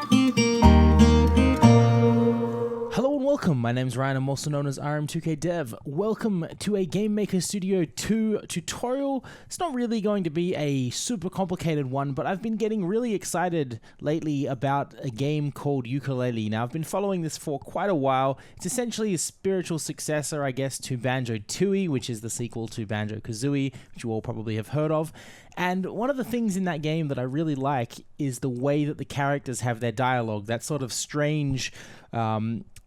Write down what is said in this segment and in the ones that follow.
Hello and welcome, my name's Ryan, I'm also known as RM2K Dev. Welcome to a Game Maker Studio 2 tutorial. It's not really going to be a super complicated one, but I've been getting really excited lately about a game called Yooka Laylee. Now, I've been following this for quite a while. It's essentially a spiritual successor, I guess, to Banjo-Tooie, which is the sequel to Banjo-Kazooie, which you all probably have heard of. And one of the things in that game that I really like is the way that the characters have their dialogue, that sort of strange,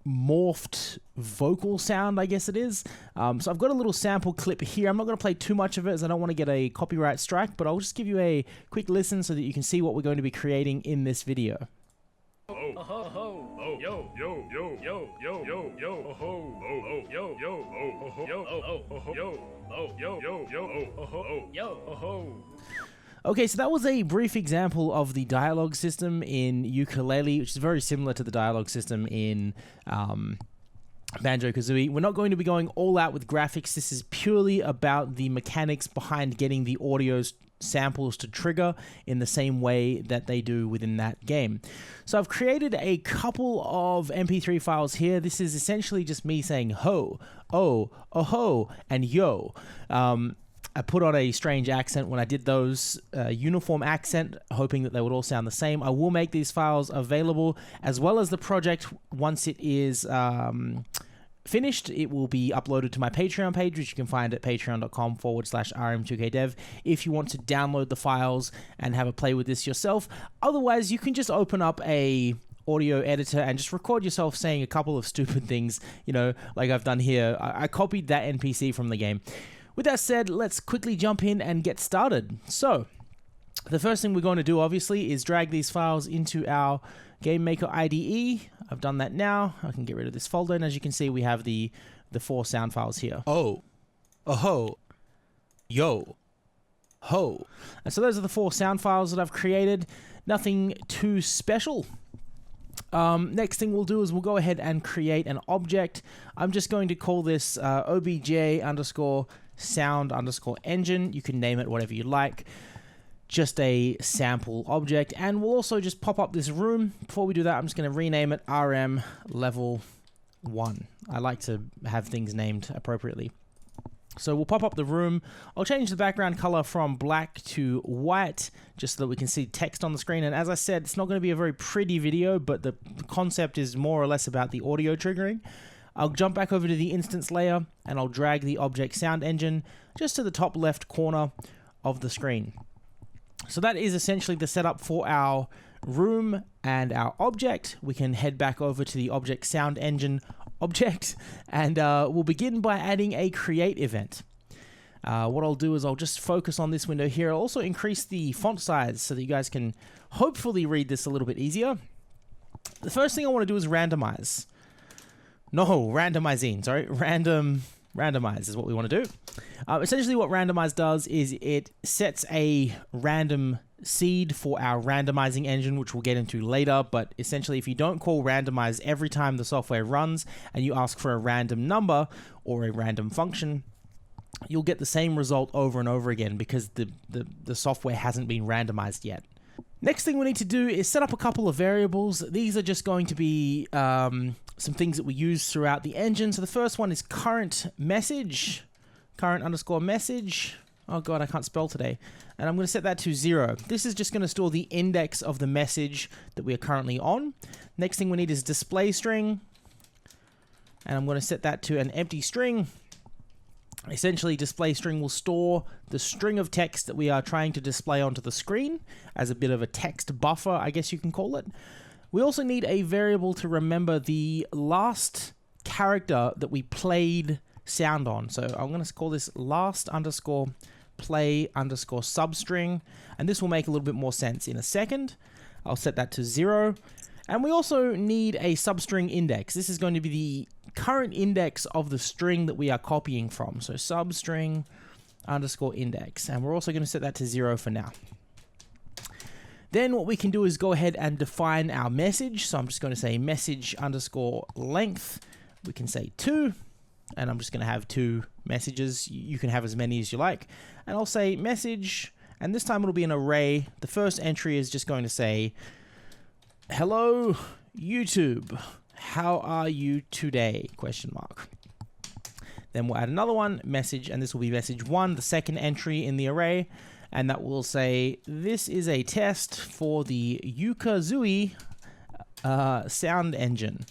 morphed vocal sound, I guess it is. So I've got a little sample clip here. I'm not going to play too much of it as I don't want to get a copyright strike, but I'll just give you a quick listen so that you can see what we're going to be creating in this video. Okay, so that was a brief example of the dialogue system in Yooka Laylee, which is very similar to the dialogue system in Banjo-Kazooie. We're not going to be going all out with graphics. This is purely about the mechanics behind getting the audio samples to trigger in the same way that they do within that game. So I've created a couple of MP3 files here. This is essentially just me saying ho, oh, ho, and yo. I put on a strange accent when I did those, uniform accent, hoping that they would all sound the same. I will make these files available, as well as the project once it is finished. It will be uploaded to my Patreon page, which you can find at patreon.com/rm2kdev if you want to download the files and have a play with this yourself. Otherwise, you can just open up a audio editor and just record yourself saying a couple of stupid things, you know, like I've done here. I copied that NPC from the game. With that said, let's quickly jump in and get started. So, the first thing we're going to do, obviously, is drag these files into our Game Maker IDE. I've done that now. I can get rid of this folder, and as you can see, we have the 4 sound files here. Oh, ho, yo, ho. And so those are the 4 sound files that I've created. Nothing too special. Next thing we'll do is we'll go ahead and create an object. I'm just going to call this obj_sound_engine. You can name it whatever you like. Just a sample object. And we'll also just pop up this room. Before we do that, I'm just going to rename it RM level 1. I like to have things named appropriately. So we'll pop up the room. I'll change the background color from black to white just so that we can see text on the screen. And as I said, it's not going to be a very pretty video, but the concept is more or less about the audio triggering. I'll jump back over to the instance layer and I'll drag the object sound engine just to the top left corner of the screen. So that is essentially the setup for our room and our object. We can head back over to the object sound engine object and we'll begin by adding a create event. What I'll do is I'll just focus on this window here. I'll also increase the font size so that you guys can hopefully read this a little bit easier. The first thing I want to do is randomize. No, randomizing, sorry. Randomize is what we want to do. Essentially what randomize does is it sets a random seed for our randomizing engine, which we'll get into later, but essentially if you don't call randomize every time the software runs and you ask for a random number or a random function, you'll get the same result over and over again because the software hasn't been randomized yet. Next thing we need to do is set up a couple of variables. These are just going to be some things that we use throughout the engine. So the first one is current message, current_message. Oh God, I can't spell today. And I'm going to set that to 0. This is just going to store the index of the message that we are currently on. Next thing we need is display string. And I'm going to set that to an empty string. Essentially, display string will store the string of text that we are trying to display onto the screen as a bit of a text buffer, I guess you can call it. We also need a variable to remember the last character that we played sound on. So I'm going to call this last_play_substring, and this will make a little bit more sense in a second. I'll set that to 0. And we also need a substring index. This is going to be the current index of the string that we are copying from. So substring_index. And we're also going to set that to 0 for now. Then what we can do is go ahead and define our message. So I'm just going to say message_length. We can say 2. And I'm just going to have 2 messages. You can have as many as you like. And I'll say message. And this time it'll be an array. The first entry is just going to say Hello, YouTube. How are you today? Question mark. Then we'll add another one, message, and this will be message 1, the second entry in the array. And that will say, this is a test for the Yooka sound engine.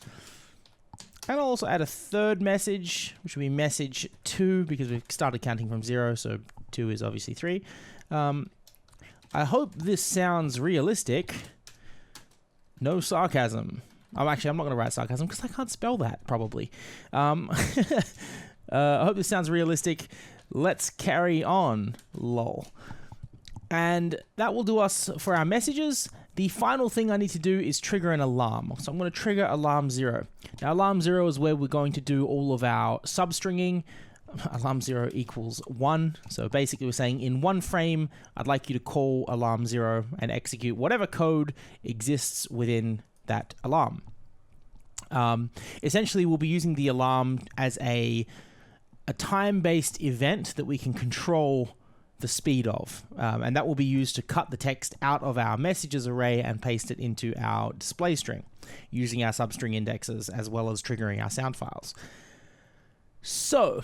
And I'll also add a third message, which will be message 2, because we've started counting from 0, so 2 is obviously 3. I hope this sounds realistic. No sarcasm. I'm not going to write sarcasm because I can't spell that, probably. I hope this sounds realistic. Let's carry on, lol. And that will do us for our messages. The final thing I need to do is trigger an alarm. So I'm going to trigger alarm 0. Now, alarm 0 is where we're going to do all of our substringing. Alarm 0 equals 1. So basically we're saying in one frame, I'd like you to call alarm 0 and execute whatever code exists within that alarm. Essentially, we'll be using the alarm as a time-based event that we can control the speed of. And that will be used to cut the text out of our messages array and paste it into our display string using our substring indexes as well as triggering our sound files. So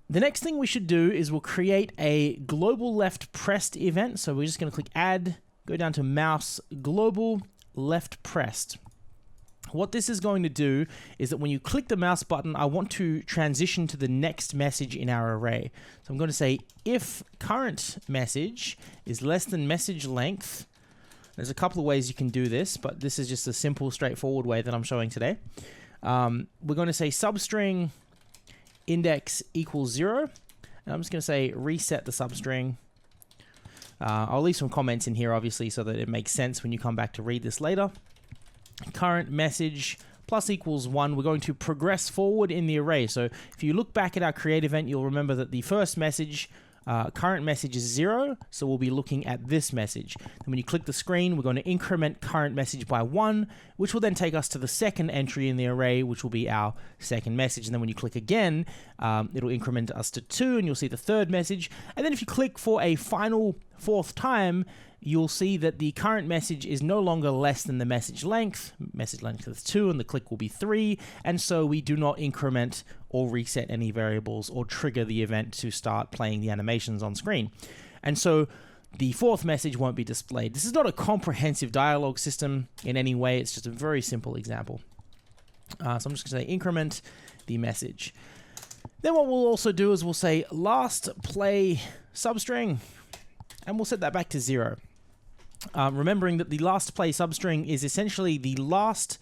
the next thing we should do is we'll create a global left pressed event. So we're just going to click add, go down to mouse, global left pressed. What this is going to do is that when you click the mouse button, I want to transition to the next message in our array. So I'm going to say if current message is less than message length. There's a couple of ways you can do this, but this is just a simple, straightforward way that I'm showing today. We're going to say substring index equals 0. And I'm just going to say reset the substring. I'll leave some comments in here, obviously, so that it makes sense when you come back to read this later. Current message plus equals 1. We're going to progress forward in the array. So if you look back at our create event, you'll remember that the first message, current message is 0. So we'll be looking at this message. And when you click the screen, we're going to increment current message by 1, which will then take us to the second entry in the array, which will be our second message. And then when you click again, it'll increment us to 2, and you'll see the third message. And then if you click for a final fourth time, you'll see that the current message is no longer less than the message length. Message length is 2, and the click will be 3. And so we do not increment or reset any variables or trigger the event to start playing the animations on screen. And so the fourth message won't be displayed. This is not a comprehensive dialogue system in any way. It's just a very simple example. So I'm just going to say increment the message. Then what we'll also do is we'll say last play substring, and we'll set that back to 0. Remembering that the last play substring is essentially the last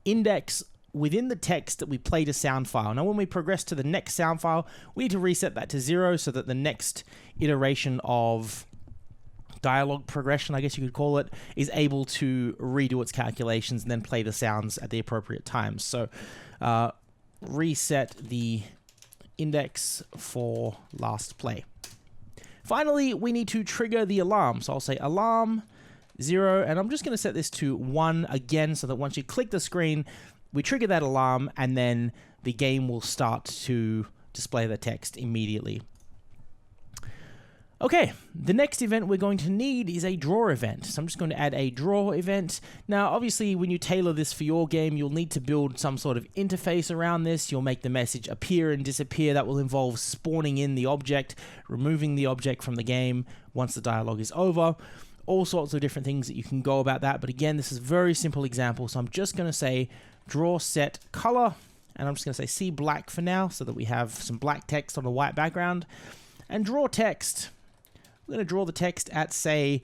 index within the text that we played a sound file. Now, when we progress to the next sound file, we need to reset that to 0 so that the next iteration of dialogue progression, I guess you could call it, is able to redo its calculations and then play the sounds at the appropriate times. So reset the index for last play. Finally, we need to trigger the alarm. So I'll say alarm 0, and I'm just going to set this to 1 again so that once you click the screen, we trigger that alarm, and then the game will start to display the text immediately. Okay, the next event we're going to need is a draw event. So I'm just going to add a draw event. Now, obviously, when you tailor this for your game, you'll need to build some sort of interface around this. You'll make the message appear and disappear. That will involve spawning in the object, removing the object from the game once the dialogue is over. All sorts of different things that you can go about that. But again, this is a very simple example. So I'm just going to say draw set color, and I'm just going to say C black for now so that we have some black text on a white background. And draw text. We're going to draw the text at, say,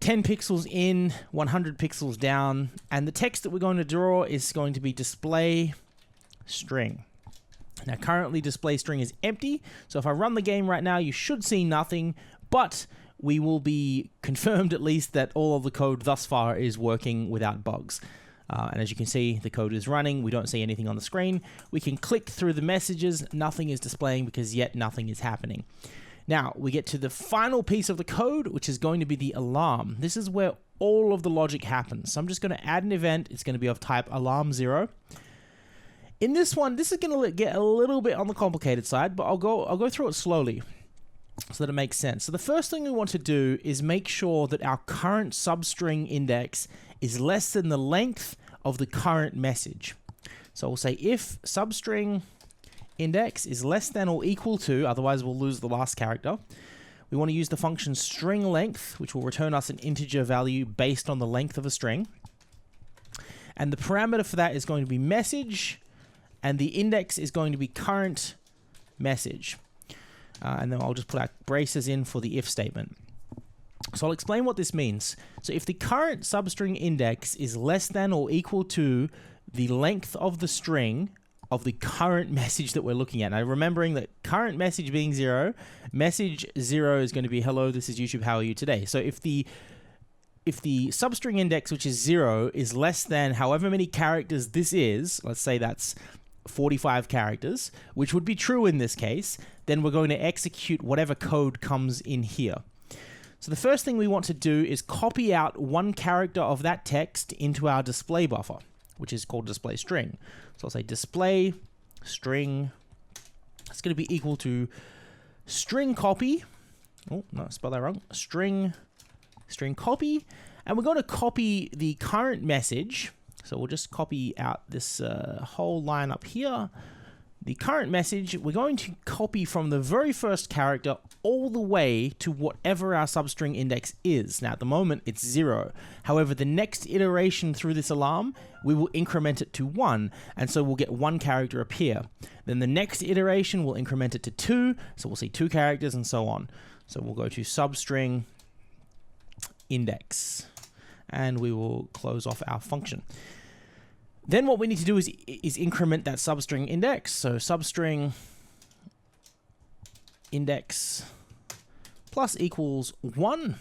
10 pixels in, 100 pixels down, and the text that we're going to draw is going to be display string. Now, currently display string is empty, so if I run the game right now, you should see nothing, but we will be confirmed at least that all of the code thus far is working without bugs. And as you can see, the code is running. We don't see anything on the screen. We can click through the messages. Nothing is displaying because yet nothing is happening. Now, we get to the final piece of the code, which is going to be the alarm. This is where all of the logic happens. So I'm just going to add an event. It's going to be of type alarm 0. In this one, this is going to get a little bit on the complicated side, but I'll go through it slowly so that it makes sense. So the first thing we want to do is make sure that our current substring index is less than the length of the current message. So we'll say if substring index is less than or equal to, otherwise we'll lose the last character. We want to use the function string length, which will return us an integer value based on the length of a string. And the parameter for that is going to be message, and the index is going to be current message. And then I'll just put our braces in for the if statement. So I'll explain what this means. So if the current substring index is less than or equal to the length of the string of the current message that we're looking at. Now, remembering that current message being 0, message 0 is going to be hello, this is YouTube, how are you today? So if the substring index, which is 0, is less than however many characters this is, let's say that's 45 characters, which would be true in this case, then we're going to execute whatever code comes in here. So the first thing we want to do is copy out one character of that text into our display buffer, which is called display string. So I'll say display string. It's going to be equal to string copy. Oh, no, spell that wrong. String copy. And we're going to copy the current message. So we'll just copy out this whole line up here. The current message, we're going to copy from the very first character all the way to whatever our substring index is. Now, at the moment, it's 0. However, the next iteration through this alarm, we will increment it to 1, and so we'll get 1 character appear. Then the next iteration, we'll increment it to 2, so we'll see 2 characters, and so on. So we'll go to substring index, and we will close off our function. Then what we need to do is increment that substring index. So substring index plus equals 1.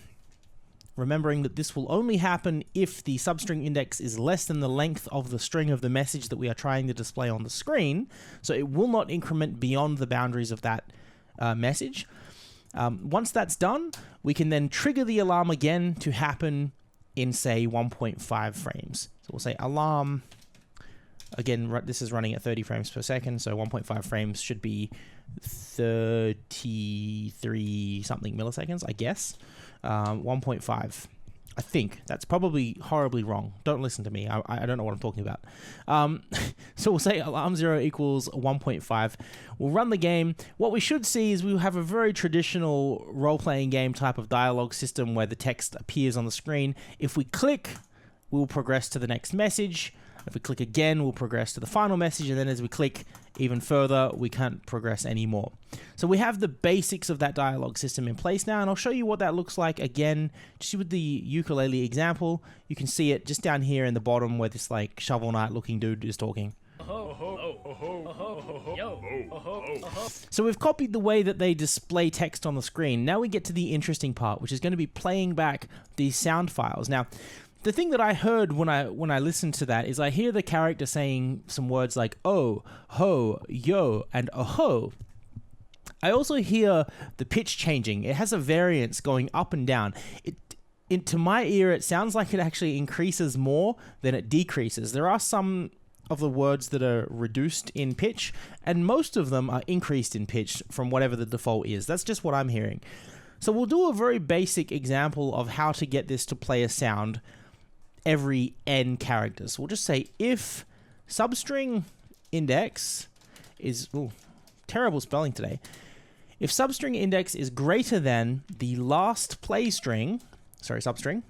Remembering that this will only happen if the substring index is less than the length of the string of the message that we are trying to display on the screen. So it will not increment beyond the boundaries of that message. Once that's done, we can then trigger the alarm again to happen in, say, 1.5 frames. So we'll say alarm. Again, this is running at 30 frames per second, so 1.5 frames should be 33 something milliseconds, I guess. 1.5, I think. That's probably horribly wrong. Don't listen to me. I don't know what I'm talking about. So we'll say alarm 0 equals 1.5. We'll run the game. What we should see is we'll have a very traditional role-playing game type of dialogue system where the text appears on the screen. If we click, we'll progress to the next message. If we click again, we'll progress to the final message, and then as we click even further, we can't progress anymore. So we have the basics of that dialogue system in place now, and I'll show you what that looks like again. Just with the Yooka Laylee example, you can see it just down here in the bottom where this like Shovel Knight looking dude is talking. So we've copied the way that they display text on the screen. Now we get to the interesting part, which is going to be playing back these sound files. Now, the thing that I heard when I listened to that is I hear the character saying some words like oh, ho, yo, and oh-ho. I also hear the pitch changing. It has a variance going up and down. To my ear, it sounds like it actually increases more than it decreases. There are some of the words that are reduced in pitch, and most of them are increased in pitch from whatever the default is. That's just what I'm hearing. So we'll do a very basic example of how to get this to play a sound every n characters. We'll just say if substring index is terrible spelling today. If substring index is greater than the last play string, substring,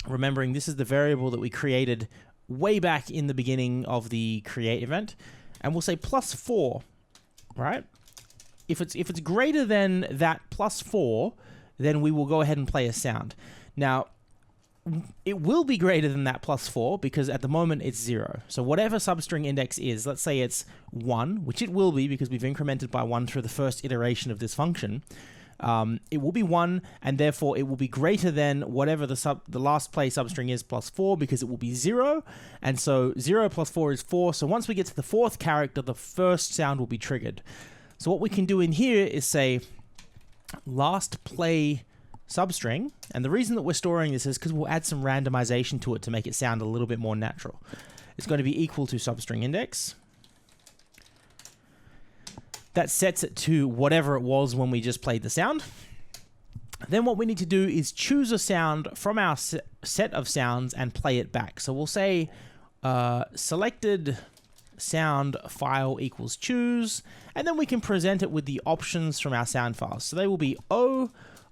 remembering this is the variable that we created way back in the beginning of the create event, and we'll say +4, right? If it's greater than that +4, then we will go ahead and play a sound. Now, it will be greater than that +4 because at the moment it's 0. So whatever substring index is, let's say it's 1, which it will be because we've incremented by 1 through the first iteration of this function. It will be 1, and therefore it will be greater than whatever the last play substring is +4 because it will be 0. And so 0 + 4 is 4. So once we get to the 4th character, the first sound will be triggered. So what we can do in here is say last play substring, and the reason that we're storing this is because we'll add some randomization to it to make it sound a little bit more natural. It's going to be equal to substring index. That sets it to whatever it was when we just played the sound. Then what we need to do is choose a sound from our set of sounds and play it back. So we'll say selected sound file equals choose, and then we can present it with the options from our sound files. So they will be oh,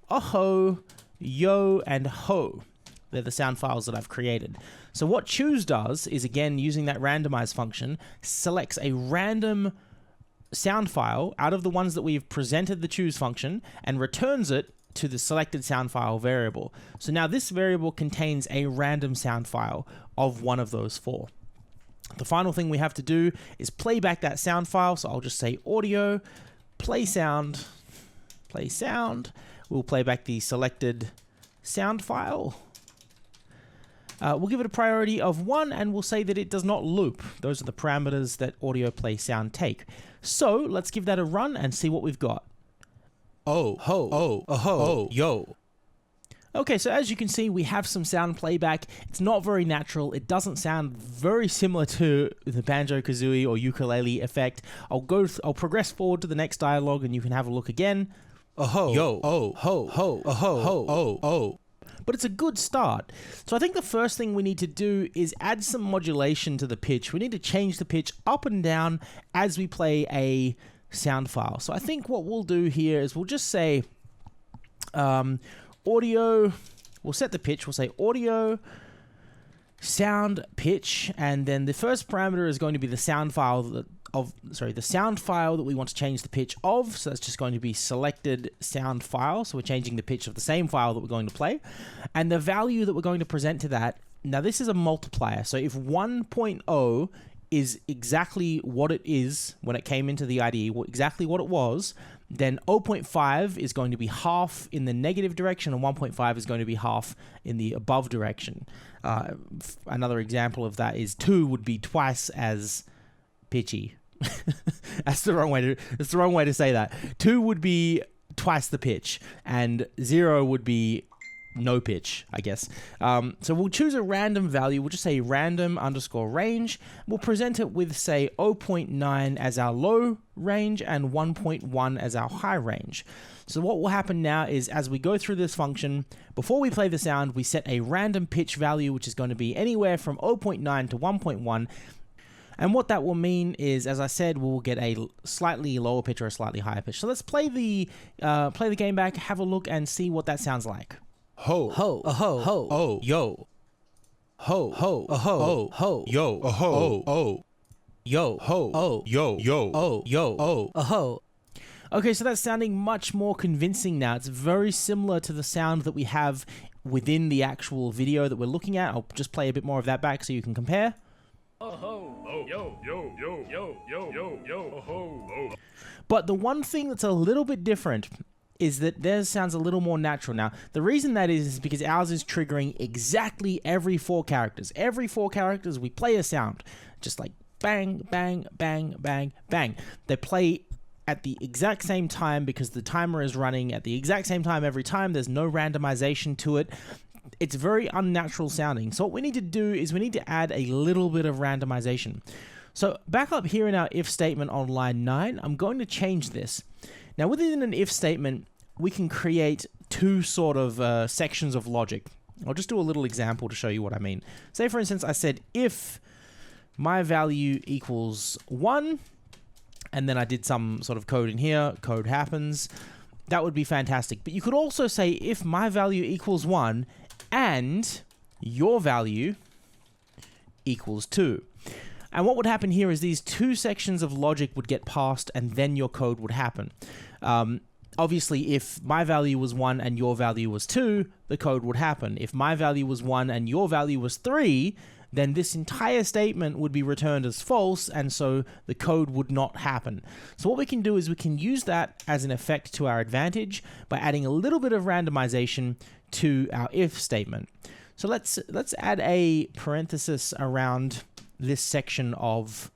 ho, yo, and ho. They're the sound files that I've created. So what choose does is, again, using that randomize function, selects a random sound file out of the ones that we've presented the choose function and returns it to the selected sound file variable. So now this variable contains a random sound file of one of those four. The final thing we have to do is play back that sound file. So I'll just say audio, play sound, play sound. We'll play back the selected sound file. We'll give it a priority of 1, and we'll say that it does not loop. Those are the parameters that audio, play, sound take. So let's give that a run and see what we've got. Oh, ho, oh, ho, yo. Okay, so as you can see, we have some sound playback. It's not very natural. It doesn't sound very similar to the Banjo-Kazooie or Yooka Laylee effect. I'll progress forward to the next dialogue, and you can have a look again. Oh, yo, oh, ho, ho, ho, oh, oh. But it's a good start. So I think the first thing we need to do is add some modulation to the pitch. We need to change the pitch up and down as we play a sound file. So I think what we'll do here is we'll just say audio, we'll set the pitch, we'll say audio, sound, pitch, and then the first parameter is going to be the sound file the sound file that we want to change the pitch of. So that's just going to be selected sound file. So we're changing the pitch of the same file that we're going to play. And the value that we're going to present to that, now this is a multiplier. So if 1.0 is exactly what it is when it came into the IDE, exactly what it was, then 0.5 is going to be half in the negative direction, and 1.5 is going to be half in the above direction. Another example of that is 2 would be twice as pitchy. That's the wrong way to say that. 2 would be twice the pitch, and 0 would be no pitch, I guess. So we'll choose a random value. We'll just say random underscore range. We'll present it with, say, 0.9 as our low range and 1.1 as our high range. So what will happen now is, as we go through this function, before we play the sound, we set a random pitch value, which is going to be anywhere from 0.9 to 1.1. And what that will mean is, as I said, we'll get a slightly lower pitch or a slightly higher pitch. So let's play the game back, have a look, and see what that sounds like. Ho, ho, ho, ho, oh, yo. Ho, ho, ho, ho, yo, ho, oh, yo, ho, oh, yo, oh, yo, ho. Okay, so that's sounding much more convincing now. It's very similar to the sound that we have within the actual video that we're looking at. I'll just play a bit more of that back so you can compare. But the one thing that's a little bit different is that theirs sounds a little more natural. Now, the reason that is because ours is triggering exactly every 4 characters. Every 4 characters, we play a sound. Just like bang, bang, bang, bang, bang. They play at the exact same time because the timer is running at the exact same time every time. There's no randomization to it. It's very unnatural sounding. So what we need to do is we need to add a little bit of randomization. So back up here in our if statement on line 9, I'm going to change this. Now within an if statement, we can create 2 sort of sections of logic. I'll just do a little example to show you what I mean. Say for instance, I said if my value equals 1, and then I did some sort of code in here, code happens. That would be fantastic. But you could also say if my value equals 1 and your value equals 2. And what would happen here is these 2 sections of logic would get passed and then your code would happen. Obviously, if my value was 1 and your value was 2, the code would happen. If my value was 1 and your value was 3, then this entire statement would be returned as false, and so the code would not happen. So what we can do is we can use that as an effect to our advantage by adding a little bit of randomization to our if statement. So let's add a parenthesis around this section of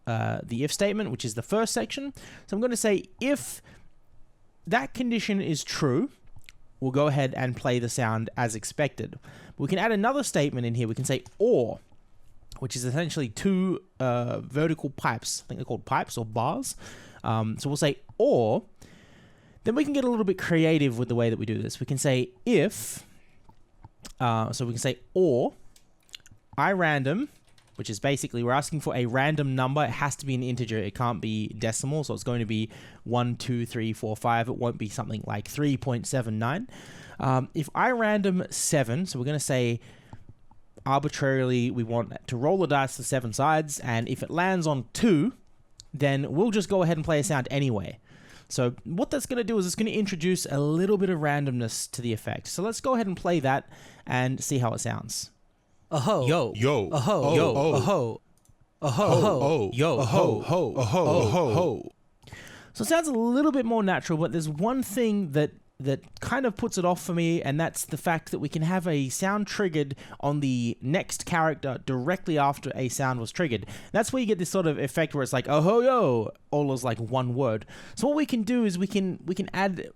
the if statement, which is the first section. So I'm going to say if that condition is true, we'll go ahead and play the sound as expected. We can add another statement in here. We can say or, which is essentially 2 vertical pipes. I think they're called pipes or bars. So we'll say or Then we can get a little bit creative with the way that we do this. We can say if, so we can say or irandom, which is basically we're asking for a random number. It has to be an integer. It can't be decimal. So it's going to be 1, 2, 3, 4, 5. It won't be something like 3.79. If irandom 7, so we're going to say arbitrarily we want to roll the dice to 7 sides, and if it lands on 2, then we'll just go ahead and play a sound anyway. So what that's going to do is it's going to introduce a little bit of randomness to the effect. So let's go ahead and play that and see how it sounds. Yo, yo, yo, yo, yo. So it sounds a little bit more natural, but there's one thing that kind of puts it off for me, and that's the fact that we can have a sound triggered on the next character directly after a sound was triggered. That's where you get this sort of effect where it's like, oh ho yo, all is like one word. So what we can do is we can add,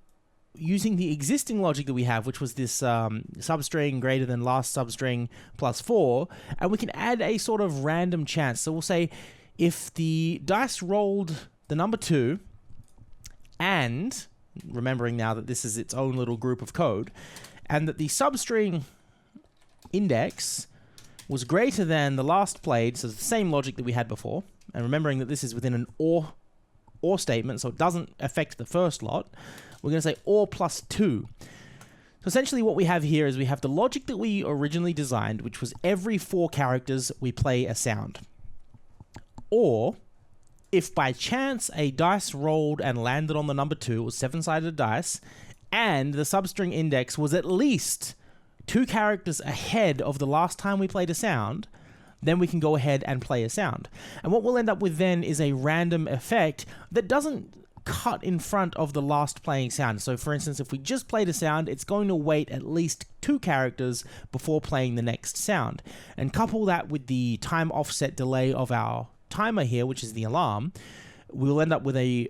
using the existing logic that we have, which was this substring greater than last substring plus 4, and we can add a sort of random chance. So we'll say if the dice rolled the number 2, and remembering now that this is its own little group of code, and that the substring index was greater than the last played, so it's the same logic that we had before, and remembering that this is within an or statement, so it doesn't affect the first lot, we're going to say or plus 2. So essentially what we have here is we have the logic that we originally designed, which was every 4 characters we play a sound. Or if by chance a dice rolled and landed on the number 2, it was 7-sided dice, and the substring index was at least 2 characters ahead of the last time we played a sound, then we can go ahead and play a sound. And what we'll end up with then is a random effect that doesn't cut in front of the last playing sound. So for instance, if we just played a sound, it's going to wait at least 2 characters before playing the next sound. And couple that with the time offset delay of our timer here, which is the alarm, we'll end up with a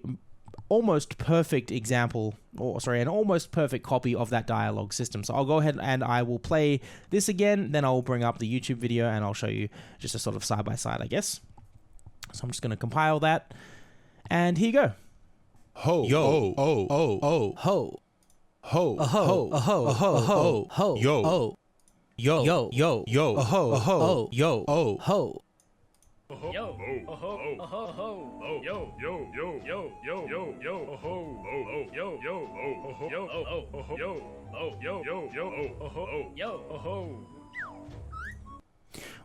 almost perfect example, or sorry, an almost perfect copy of that dialogue system. So I'll go ahead and I will play this again, then I'll bring up the YouTube video and I'll show you just a sort of side by side, I guess. So I'm just going to compile that, and here you go. Ho, yo, oh, oh, oh, ho, ho, ho, ho, ho, ho, yo, yo, yo, yo, yo, ho, ho, yo, oh, ho. Yo, oh ho, oh ho, oh yo, yo, yo, yo, yo, yo, yo, oh ho, oh yo, yo, oh yo, oh yo, oh yo, yo, yo, oh yo, oh ho.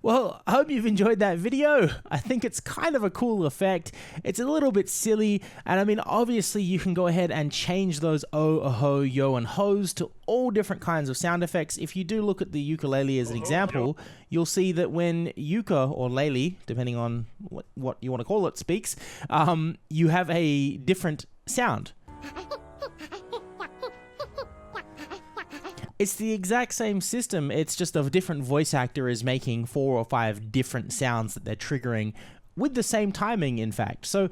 Well, I hope you've enjoyed that video. I think it's kind of a cool effect. It's a little bit silly, and I mean, obviously you can go ahead and change those oh, ho, yo, and ho's to all different kinds of sound effects. If you do look at the Yooka-Laylee as an example, you'll see that when Yooka, or Laylee, depending on what you want to call it, speaks, you have a different sound. It's the exact same system, it's just a different voice actor is making 4 or 5 different sounds that they're triggering with the same timing, in fact. So,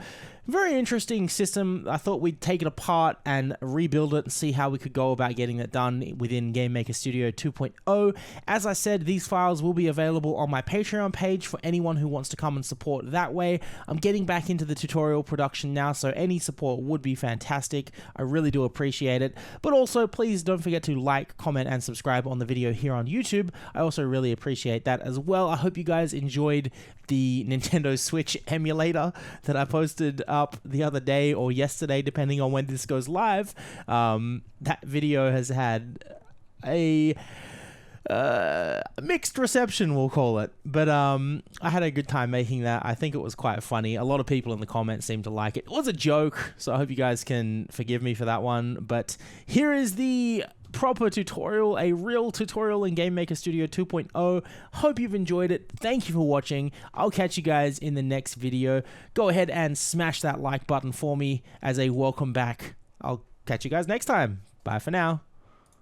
very interesting system. I thought we'd take it apart and rebuild it and see how we could go about getting that done within Game Maker Studio 2.0. As I said, these files will be available on my Patreon page for anyone who wants to come and support that way. I'm getting back into the tutorial production now, so any support would be fantastic. I really do appreciate it. But also, please don't forget to like, comment, and subscribe on the video here on YouTube. I also really appreciate that as well. I hope you guys enjoyed the Nintendo Switch emulator that I posted up the other day or yesterday, depending on when this goes live. That video has had a mixed reception, we'll call it, but I had a good time making that. I think it was quite funny. A lot of people in the comments seemed to like it. It was a joke, so I hope you guys can forgive me for that one. But here is the proper tutorial, a real tutorial in Game Maker Studio 2.0. Hope you've enjoyed it. Thank you for watching. I'll catch you guys in the next video. Go ahead and smash that like button for me as a welcome back. I'll catch you guys next time. Bye for now.